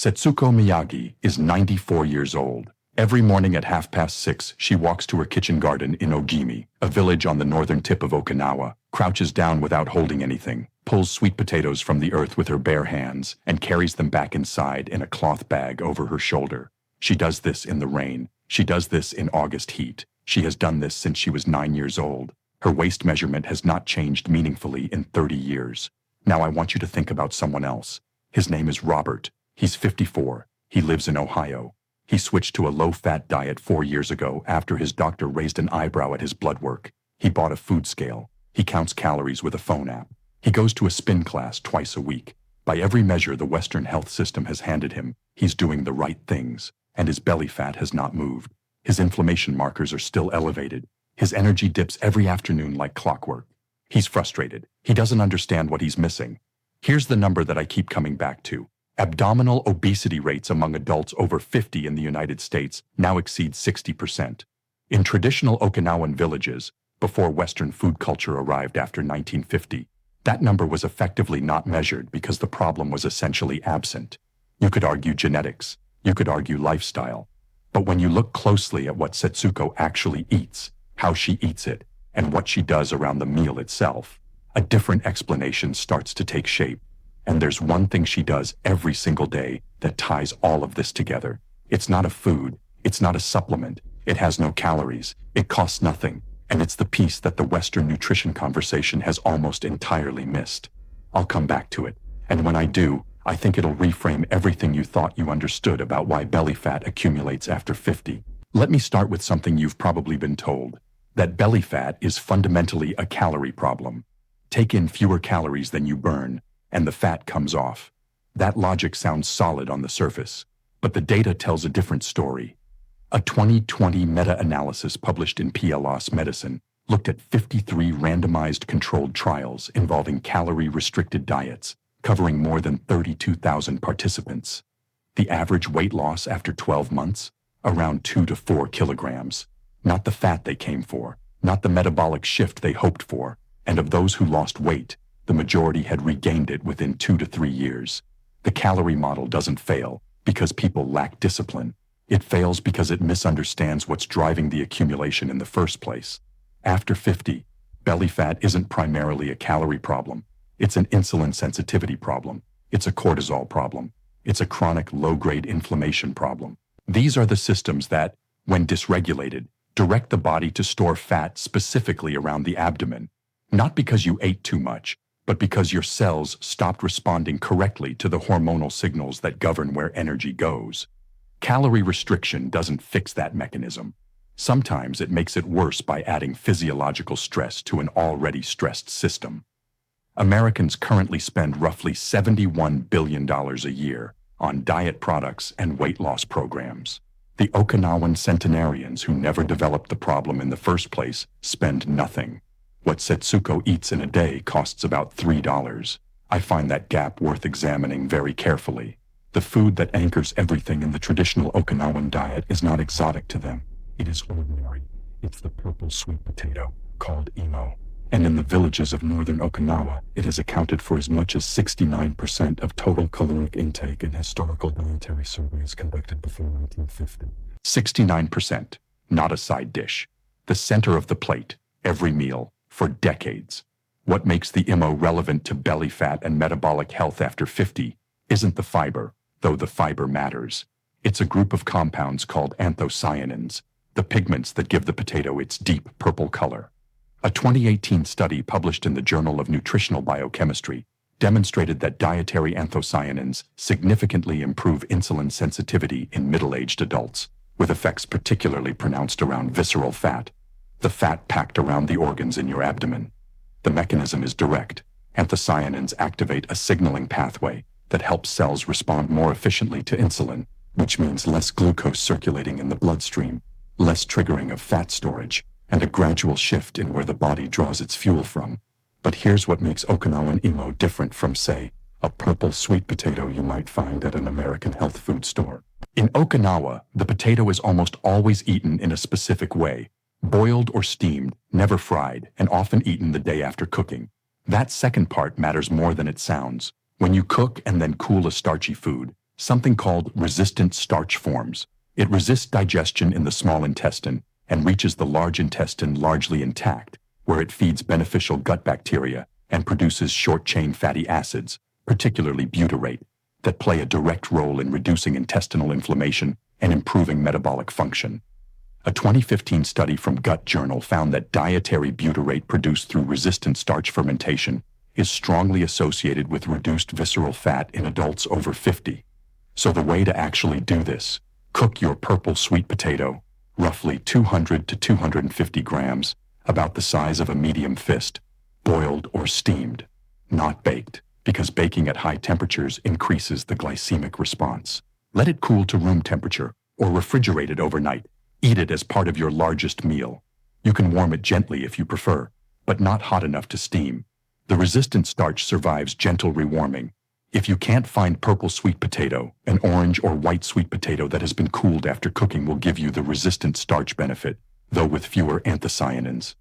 Setsuko Miyagi is 94 years old. Every morning at 6:30, she walks to her kitchen garden in Ogimi, a village on the northern tip of Okinawa, crouches down without holding anything, pulls sweet potatoes from the earth with her bare hands, and carries them back inside in a cloth bag over her shoulder. She does this in the rain. She does this in August heat. She has done this since she was 9 years old. Her waist measurement has not changed meaningfully in 30 years. Now I want you to think about someone else. His name is Robert. He's 54. He lives in Ohio. He switched to a low-fat diet 4 years ago after his doctor raised an eyebrow at his blood work. He bought a food scale. He counts calories with a phone app. He goes to a spin class twice a week. By every measure the Western health system has handed him, he's doing the right things, and his belly fat has not moved. His inflammation markers are still elevated. His energy dips every afternoon like clockwork. He's frustrated. He doesn't understand what he's missing. Here's the number that I keep coming back to. Abdominal obesity rates among adults over 50 in the United States now exceed 60%. In traditional Okinawan villages, before Western food culture arrived after 1950, that number was effectively not measured because the problem was essentially absent. You could argue genetics. You could argue lifestyle. But when you look closely at what Setsuko actually eats, how she eats it, and what she does around the meal itself, a different explanation starts to take shape. And there's one thing she does every single day that ties all of this together. It's not a food. It's not a supplement. It has no calories. It costs nothing. And it's the piece that the Western nutrition conversation has almost entirely missed. I'll come back to it. And when I do, I think it'll reframe everything you thought you understood about why belly fat accumulates after 50. Let me start with something you've probably been told. That belly fat is fundamentally a calorie problem. Take in fewer calories than you burn, and the fat comes off. That logic sounds solid on the surface, but the data tells a different story. A 2020 meta-analysis published in PLOS Medicine looked at 53 randomized controlled trials involving calorie-restricted diets, covering more than 32,000 participants. The average weight loss after 12 months? Around 2 to 4 kilograms. Not the fat they came for, not the metabolic shift they hoped for, and of those who lost weight, the majority had regained it within 2 to 3 years. The calorie model doesn't fail because people lack discipline. It fails because it misunderstands what's driving the accumulation in the first place. After 50, belly fat isn't primarily a calorie problem. It's an insulin sensitivity problem. It's a cortisol problem. It's a chronic low-grade inflammation problem. These are the systems that, when dysregulated, direct the body to store fat specifically around the abdomen. Not because you ate too much, but because your cells stopped responding correctly to the hormonal signals that govern where energy goes. Calorie restriction doesn't fix that mechanism. Sometimes it makes it worse by adding physiological stress to an already stressed system. Americans currently spend roughly $71 billion a year on diet products and weight loss programs. The Okinawan centenarians who never developed the problem in the first place spend nothing. What Setsuko eats in a day costs about $3. I find that gap worth examining very carefully. The food that anchors everything in the traditional Okinawan diet is not exotic to them. It is ordinary. It's the purple sweet potato, called imo. And in the villages of northern Okinawa, it has accounted for as much as 69% of total caloric intake in historical dietary surveys conducted before 1950. 69%, not a side dish. The center of the plate, every meal, for decades. What makes the imo relevant to belly fat and metabolic health after 50 isn't the fiber, though the fiber matters. It's a group of compounds called anthocyanins, the pigments that give the potato its deep purple color. A 2018 study published in the Journal of Nutritional Biochemistry demonstrated that dietary anthocyanins significantly improve insulin sensitivity in middle-aged adults, with effects particularly pronounced around visceral fat, the fat packed around the organs in your abdomen. The mechanism is direct. Anthocyanins activate a signaling pathway that helps cells respond more efficiently to insulin, which means less glucose circulating in the bloodstream, less triggering of fat storage, and a gradual shift in where the body draws its fuel from. But here's what makes Okinawan imo different from, say, a purple sweet potato you might find at an American health food store. In Okinawa, the potato is almost always eaten in a specific way, boiled or steamed, never fried, and often eaten the day after cooking. That second part matters more than it sounds. When you cook and then cool a starchy food, something called resistant starch forms. It resists digestion in the small intestine and reaches the large intestine largely intact, where it feeds beneficial gut bacteria and produces short-chain fatty acids, particularly butyrate, that play a direct role in reducing intestinal inflammation and improving metabolic function. A 2015 study from Gut Journal found that dietary butyrate produced through resistant starch fermentation is strongly associated with reduced visceral fat in adults over 50. So the way to actually do this: cook your purple sweet potato, roughly 200 to 250 grams, about the size of a medium fist, boiled or steamed, not baked, because baking at high temperatures increases the glycemic response. Let it cool to room temperature or refrigerate it overnight. Eat it as part of your largest meal. You can warm it gently if you prefer, but not hot enough to steam. The resistant starch survives gentle rewarming. If you can't find purple sweet potato, an orange or white sweet potato that has been cooled after cooking will give you the resistant starch benefit, though with fewer anthocyanins.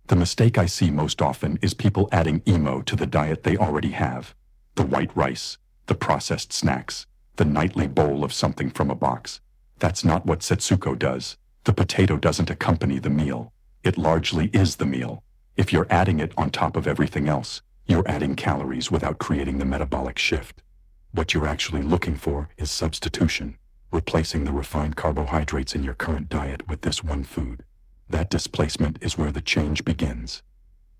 The mistake I see most often is people adding EMO to the diet they already have. The white rice, the processed snacks, the nightly bowl of something from a box. That's not what Setsuko does. The potato doesn't accompany the meal. It largely is the meal. If you're adding it on top of everything else, you're adding calories without creating the metabolic shift. What you're actually looking for is substitution, replacing the refined carbohydrates in your current diet with this one food. That displacement is where the change begins.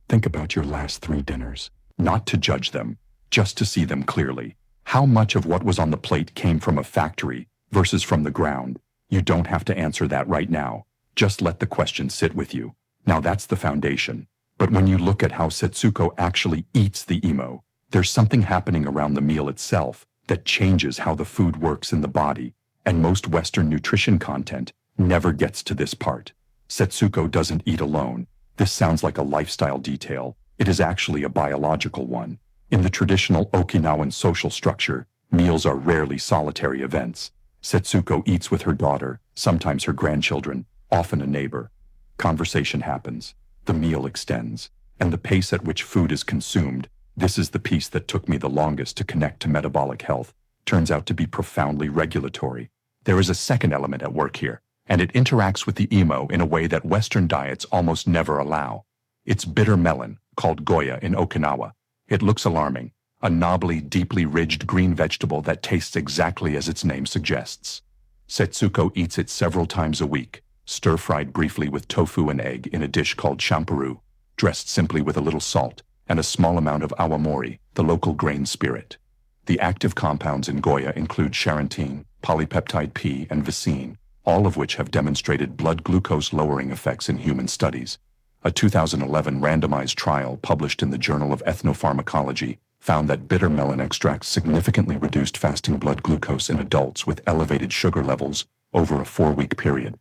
Think about your last 3 dinners, not to judge them, just to see them clearly. How much of what was on the plate came from a factory versus from the ground? You don't have to answer that right now. Just let the question sit with you. Now that's the foundation. But when you look at how Setsuko actually eats the EMO, there's something happening around the meal itself that changes how the food works in the body, and most Western nutrition content never gets to this part. Setsuko doesn't eat alone. This sounds like a lifestyle detail. It is actually a biological one. In the traditional Okinawan social structure, meals are rarely solitary events. Setsuko eats with her daughter, sometimes her grandchildren, often a neighbor. Conversation happens. The meal extends. And the pace at which food is consumed, this is the piece that took me the longest to connect to metabolic health, turns out to be profoundly regulatory. There is a second element at work here, and it interacts with the EMO in a way that Western diets almost never allow. It's bitter melon, called goya in Okinawa. It looks alarming. A knobbly, deeply ridged green vegetable that tastes exactly as its name suggests. Setsuko eats it several times a week, stir-fried briefly with tofu and egg in a dish called champoru, dressed simply with a little salt and a small amount of awamori, the local grain spirit. The active compounds in goya include charantin, polypeptide P, and viscine, all of which have demonstrated blood glucose-lowering effects in human studies. A 2011 randomized trial published in the Journal of Ethnopharmacology found that bitter melon extracts significantly reduced fasting blood glucose in adults with elevated sugar levels over a 4-week period.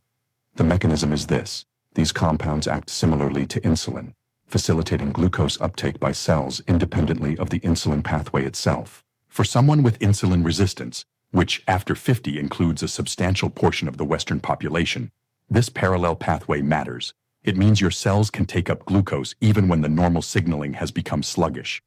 The mechanism is this: these compounds act similarly to insulin, facilitating glucose uptake by cells independently of the insulin pathway itself. For someone with insulin resistance, which after 50 includes a substantial portion of the Western population, this parallel pathway matters. It means your cells can take up glucose even when the normal signaling has become sluggish.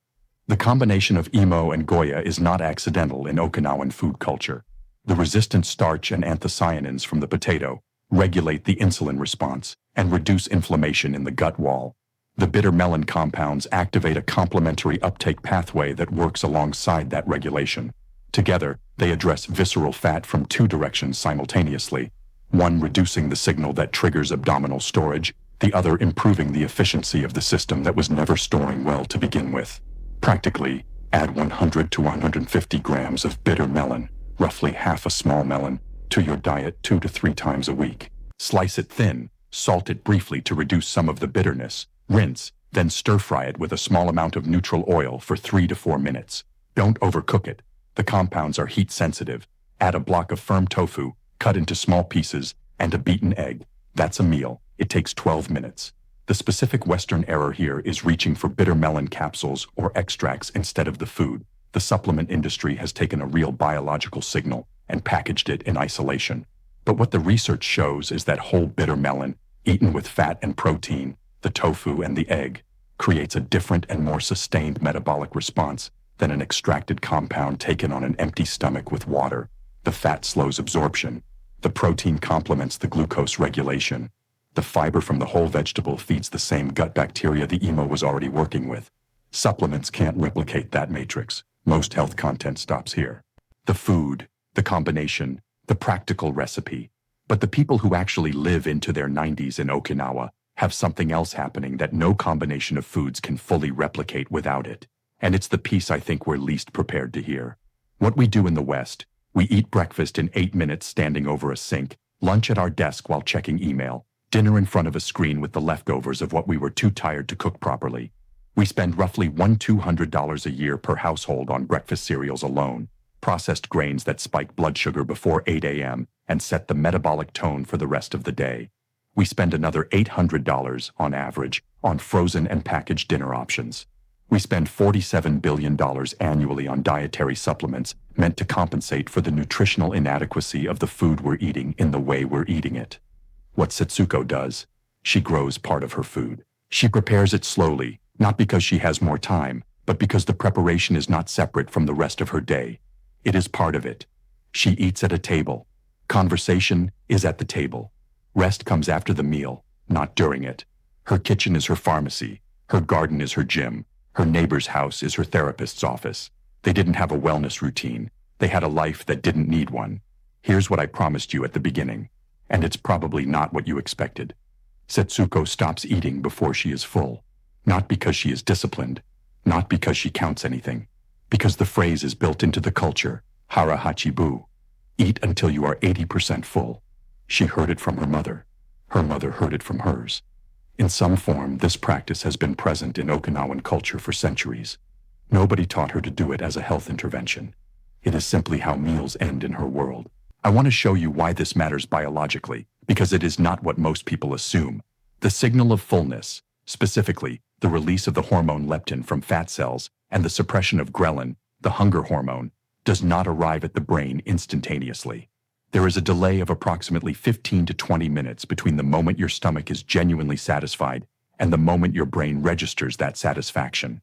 The combination of EMO and goya is not accidental in Okinawan food culture. The resistant starch and anthocyanins from the potato regulate the insulin response and reduce inflammation in the gut wall. The bitter melon compounds activate a complementary uptake pathway that works alongside that regulation. Together, they address visceral fat from 2 directions simultaneously, one reducing the signal that triggers abdominal storage, the other improving the efficiency of the system that was never storing well to begin with. Practically, add 100 to 150 grams of bitter melon, roughly half a small melon, to your diet 2 to 3 times a week. Slice it thin, salt it briefly to reduce some of the bitterness, rinse, then stir-fry it with a small amount of neutral oil for 3 to 4 minutes. Don't overcook it. The compounds are heat-sensitive. Add a block of firm tofu, cut into small pieces, and a beaten egg. That's a meal. It takes 12 minutes. The specific Western error here is reaching for bitter melon capsules or extracts instead of the food. The supplement industry has taken a real biological signal and packaged it in isolation. But what the research shows is that whole bitter melon, eaten with fat and protein, the tofu and the egg, creates a different and more sustained metabolic response than an extracted compound taken on an empty stomach with water. The fat slows absorption. The protein complements the glucose regulation. The fiber from the whole vegetable feeds the same gut bacteria the EMO was already working with. Supplements can't replicate that matrix. Most health content stops here. The food, the combination, the practical recipe. But the people who actually live into their 90s in Okinawa have something else happening that no combination of foods can fully replicate without it. And it's the piece I think we're least prepared to hear. What we do in the West, we eat breakfast in 8 minutes standing over a sink, lunch at our desk while checking email, dinner in front of a screen with the leftovers of what we were too tired to cook properly. We spend roughly $200 a year per household on breakfast cereals alone, processed grains that spike blood sugar before 8 a.m. and set the metabolic tone for the rest of the day. We spend another $800 on average on frozen and packaged dinner options. We spend $47 billion annually on dietary supplements meant to compensate for the nutritional inadequacy of the food we're eating in the way we're eating it. What Setsuko does, she grows part of her food. She prepares it slowly, not because she has more time, but because the preparation is not separate from the rest of her day. It is part of it. She eats at a table. Conversation is at the table. Rest comes after the meal, not during it. Her kitchen is her pharmacy. Her garden is her gym. Her neighbor's house is her therapist's office. They didn't have a wellness routine. They had a life that didn't need one. Here's what I promised you at the beginning. And it's probably not what you expected. Setsuko stops eating before she is full. Not because she is disciplined. Not because she counts anything. Because the phrase is built into the culture. Hara Hachi Bu. Eat until you are 80% full. She heard it from her mother. Her mother heard it from hers. In some form, this practice has been present in Okinawan culture for centuries. Nobody taught her to do it as a health intervention. It is simply how meals end in her world. I want to show you why this matters biologically, because it is not what most people assume. The signal of fullness, specifically the release of the hormone leptin from fat cells and the suppression of ghrelin, the hunger hormone, does not arrive at the brain instantaneously. There is a delay of approximately 15 to 20 minutes between the moment your stomach is genuinely satisfied and the moment your brain registers that satisfaction.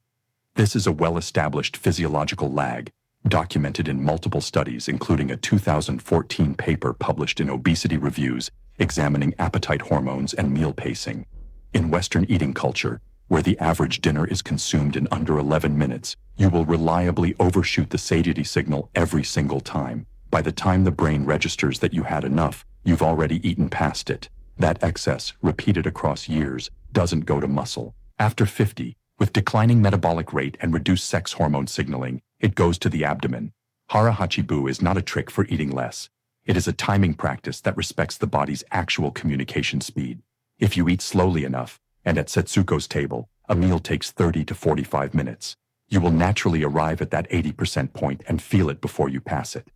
This is a well-established physiological lag, documented in multiple studies, including a 2014 paper published in Obesity Reviews examining appetite hormones and meal pacing. In Western eating culture, where the average dinner is consumed in under 11 minutes, you will reliably overshoot the satiety signal every single time. By the time the brain registers that you had enough, you've already eaten past it. That excess, repeated across years, doesn't go to muscle. After 50, with declining metabolic rate and reduced sex hormone signaling, it goes to the abdomen. Hara Hachi Bu is not a trick for eating less. It is a timing practice that respects the body's actual communication speed. If you eat slowly enough, and at Setsuko's table, a meal takes 30 to 45 minutes, you will naturally arrive at that 80% point and feel it before you pass it.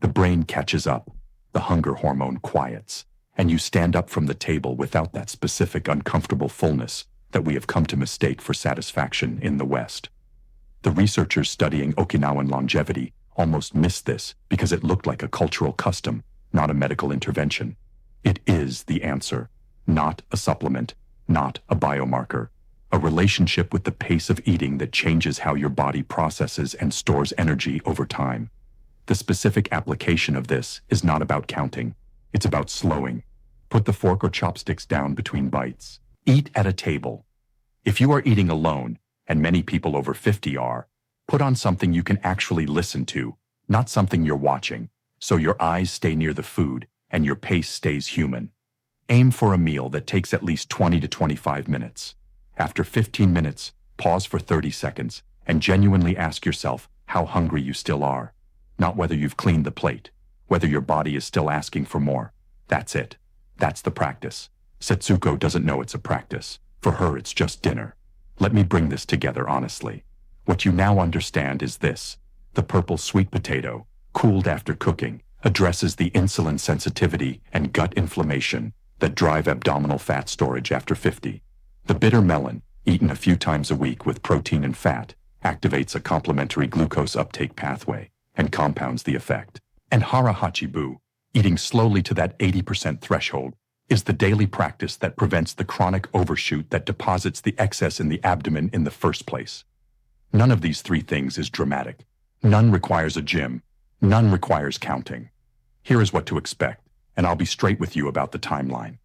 The brain catches up, the hunger hormone quiets, and you stand up from the table without that specific uncomfortable fullness that we have come to mistake for satisfaction in the West. The researchers studying Okinawan longevity almost missed this because it looked like a cultural custom, not a medical intervention. It is the answer, not a supplement, not a biomarker, a relationship with the pace of eating that changes how your body processes and stores energy over time. The specific application of this is not about counting. It's about slowing. Put the fork or chopsticks down between bites. Eat at a table. If you are eating alone, and many people over 50 are, put on something you can actually listen to, not something you're watching, so your eyes stay near the food and your pace stays human. Aim for a meal that takes at least 20 to 25 minutes. After 15 minutes, pause for 30 seconds and genuinely ask yourself how hungry you still are. Not whether you've cleaned the plate, whether your body is still asking for more. That's it. That's the practice. Setsuko doesn't know it's a practice. For her, it's just dinner. Let me bring this together honestly. What you now understand is this. The purple sweet potato, cooled after cooking, addresses the insulin sensitivity and gut inflammation that drive abdominal fat storage after 50. The bitter melon, eaten a few times a week with protein and fat, activates a complementary glucose uptake pathway and compounds the effect. And Hara Hachi Bu, eating slowly to that 80% threshold, is the daily practice that prevents the chronic overshoot that deposits the excess in the abdomen in the first place. None of these three things is dramatic. None requires a gym. None requires counting. Here is what to expect, and I'll be straight with you about the timeline.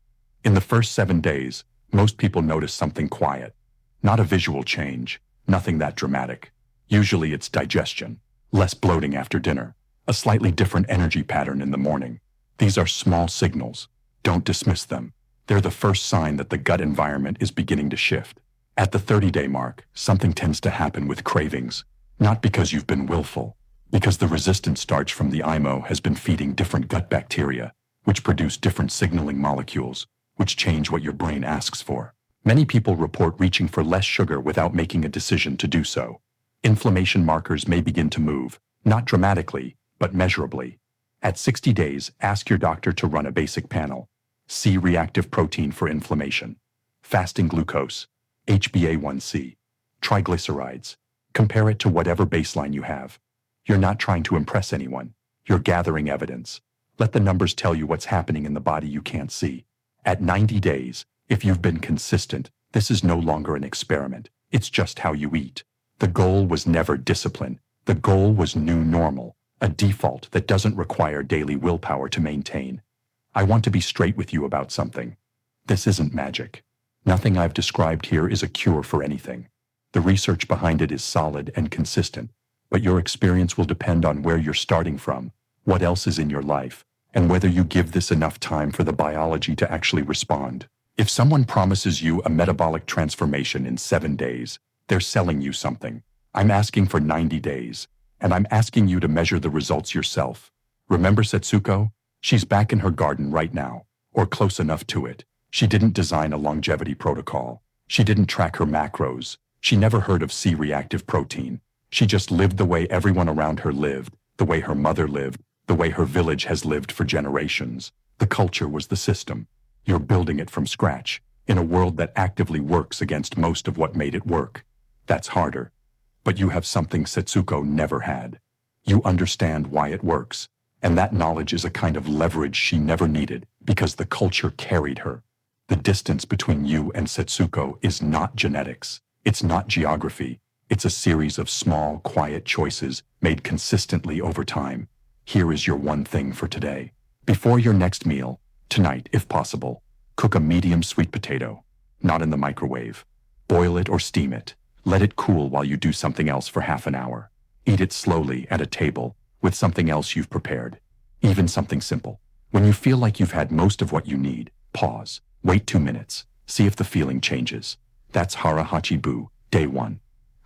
In the first 7 days, most people notice something quiet. Not a visual change, nothing that dramatic. Usually it's digestion, less bloating after dinner, a slightly different energy pattern in the morning. These are small signals. Don't dismiss them. They're the first sign that the gut environment is beginning to shift. At the 30-day mark, something tends to happen with cravings, not because you've been willful, because the resistant starch from the IMO has been feeding different gut bacteria, which produce different signaling molecules, which change what your brain asks for. Many people report reaching for less sugar without making a decision to do so. Inflammation markers may begin to move, not dramatically, but measurably. At 60 days, ask your doctor to run a basic panel. C-reactive protein for inflammation, fasting glucose, HbA1c, triglycerides. Compare it to whatever baseline you have. You're not trying to impress anyone. You're gathering evidence. Let the numbers tell you what's happening in the body you can't see. At 90 days, if you've been consistent, this is no longer an experiment. It's just how you eat. The goal was never discipline. The goal was new normal, a default that doesn't require daily willpower to maintain. I want to be straight with you about something. This isn't magic. Nothing I've described here is a cure for anything. The research behind it is solid and consistent, but your experience will depend on where you're starting from, what else is in your life, and whether you give this enough time for the biology to actually respond. If someone promises you a metabolic transformation in 7 days, they're selling you something. I'm asking for 90 days, and I'm asking you to measure the results yourself. Remember Setsuko? She's back in her garden right now, or close enough to it. She didn't design a longevity protocol. She didn't track her macros. She never heard of C-reactive protein. She just lived the way everyone around her lived, the way her mother lived, the way her village has lived for generations. The culture was the system. You're building it from scratch, in a world that actively works against most of what made it work. That's harder. But you have something Setsuko never had. You understand why it works. And that knowledge is a kind of leverage she never needed because the culture carried her. The distance between you and Setsuko is not genetics. It's not geography. It's a series of small, quiet choices made consistently over time. Here is your one thing for today. Before your next meal, tonight if possible, cook a medium sweet potato, not in the microwave. Boil it or steam it. Let it cool while you do something else for half an hour. Eat it slowly at a table, with something else you've prepared. Even something simple. When you feel like you've had most of what you need, pause. Wait 2 minutes. See if the feeling changes. That's Hara Hachi Bu, day 1.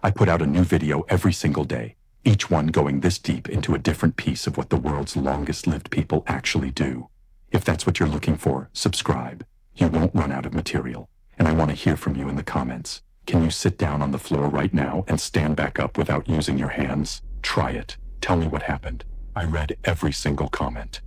I put out a new video every single day, each one going this deep into a different piece of what the world's longest-lived people actually do. If that's what you're looking for, subscribe. You won't run out of material. And I want to hear from you in the comments. Can you sit down on the floor right now and stand back up without using your hands? Try it. Tell me what happened. I read every single comment.